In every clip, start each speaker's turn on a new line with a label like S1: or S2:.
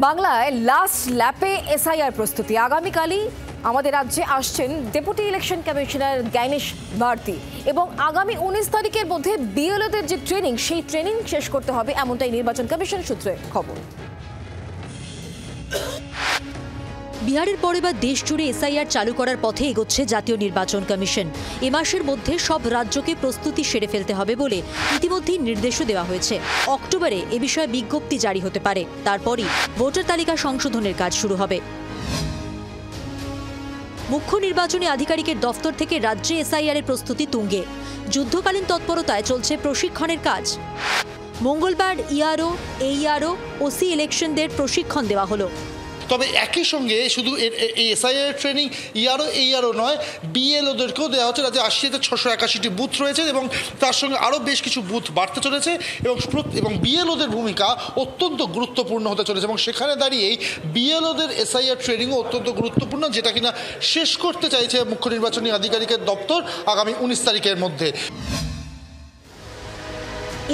S1: বাংলায় last ল্যাপে SIR প্রস্তুতি। আগামীকালই আমাদের রাজ্যে আসছেন deputy election commissioner Gyanesh Bharti এবং আগামী 19 তারিখের মধ্যে বিএলওদের যে ট্রেনিং, সেই ট্রেনিং শেষ করতে হবে, এমনটাই নির্বাচন কমিশন সূত্রে খবর।
S2: বিহারের পরে বা দেশ জুড়ে এসআইআর চালু করার পথে এগোচ্ছে জাতীয় নির্বাচন কমিশন। এ মাসের মধ্যে সব রাজ্যকে প্রস্তুতি সেরে ফেলতে হবে বলে ইতিমধ্যেই নির্দেশও দেওয়া হয়েছে। অক্টোবরে এ বিষয়ে বিজ্ঞপ্তি জারি হতে পারে, তারপরই ভোটার তালিকা সংশোধনের কাজ শুরু হবে। মুখ্য নির্বাচনী আধিকারিকের দফতর থেকে রাজ্যে এসআইআর এর প্রস্তুতি তুঙ্গে। যুদ্ধকালীন তৎপরতায় চলছে প্রশিক্ষণের কাজ। মঙ্গলবার ইআরও, এইআরও, ওসি ইলেকশনদের প্রশিক্ষণ দেওয়া হলো।
S3: তবে একই সঙ্গে শুধু এই এসআইআর ট্রেনিং এইআরও নয়, বিএলওদেরকেও দেওয়া হচ্ছে। রাজ্যে ৮০,৬৮১টি বুথ রয়েছে এবং তার সঙ্গে আরও বেশ কিছু বুথ বাড়তে চলেছে এবং বিএলওদের ভূমিকা অত্যন্ত গুরুত্বপূর্ণ হতে চলেছে এবং সেখানে দাঁড়িয়েই বিএলওদের এসআইআর ট্রেনিংও অত্যন্ত গুরুত্বপূর্ণ, যেটা কিনা শেষ করতে চাইছে মুখ্য নির্বাচনী আধিকারিকের দপ্তর আগামী 19 তারিখের মধ্যে।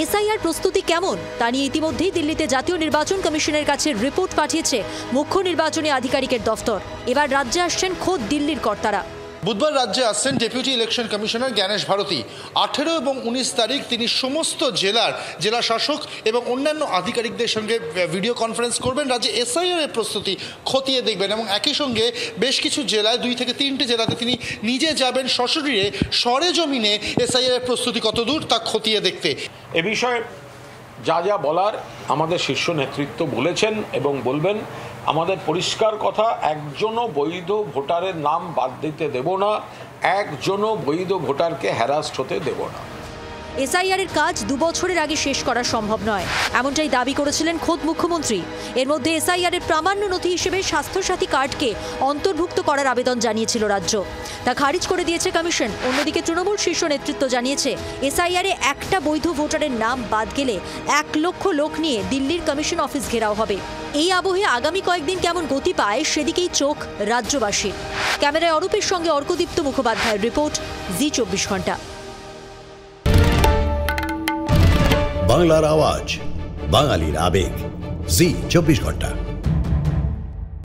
S2: এসআইআর প্রস্তুতি কেমন তা নিয়ে ইতিমধ্যেই দিল্লিতে জাতীয় নির্বাচন কমিশনের কাছে রিপোর্ট পাঠিয়েছে মুখ্য নির্বাচনী আধিকারিকের দফতর। এবার রাজ্যে আসছেন খোদ দিল্লির কর্তারা।
S3: বুধবার রাজ্যে আসছেন deputy election commissioner Gyanesh Bharti. 18 এবং 19 তারিখ তিনি সমস্ত জেলা শাসক এবং অন্যান্য আধিকারিকদের সঙ্গে ভিডিও কনফারেন্স করবেন, রাজ্যে এসআইআর এর প্রস্তুতি খতিয়ে দেখবেন এবং একই সঙ্গে বেশ কিছু জেলায় 2 থেকে 3টে জেলাতে তিনি নিজে যাবেন সশরীরে, সরেজমিনে এসআইআর এর প্রস্তুতি কতদূর তা খতিয়ে দেখতে।
S4: এ বিষয়ে যা যা বলার আমাদের শীর্ষ নেতৃত্ব বলেছেন এবং বলবেন। আমাদের পরিষ্কার কথা, একজনও বৈধ ভোটারের নাম বাদ দিতে দেব না, একজনও বৈধ ভোটারকে হ্যারাস্ট হতে দেব না।
S2: এসআইআর এর কাজ 2 বছরের আগে শেষ করা সম্ভব নয়, এমনটাই দাবি করেছিলেন খোদ মুখ্যমন্ত্রী। এর মধ্যে এসআইআর এর প্রামাণ্য নথি হিসেবে স্বাস্থ্যসাথী কার্ডকে অন্তর্ভুক্ত করার আবেদন জানিয়েছিল রাজ্য, তা খারিজ করে দিয়েছে কমিশন। অন্যদিকে তৃণমূল শীর্ষ নেতৃত্ব জানিয়েছে, এসআইআর এ একটা বৈধ ভোটারের নাম বাদ গেলে 1 লক্ষ লোক নিয়ে দিল্লির কমিশন অফিস ঘেরাও হবে। এই আবহে আগামী কয়েকদিন কেমন গতি পায় সেদিকেই চোখ রাজ্যবাসীর। ক্যামেরায় অরূপের সঙ্গে অর্কদীপ্ত মুখোপাধ্যায়ের রিপোর্ট, জি 24 ঘন্টা।
S5: বাংলার আওয়াজ, বাঙালির আবেগ, জি 24 ঘন্টা।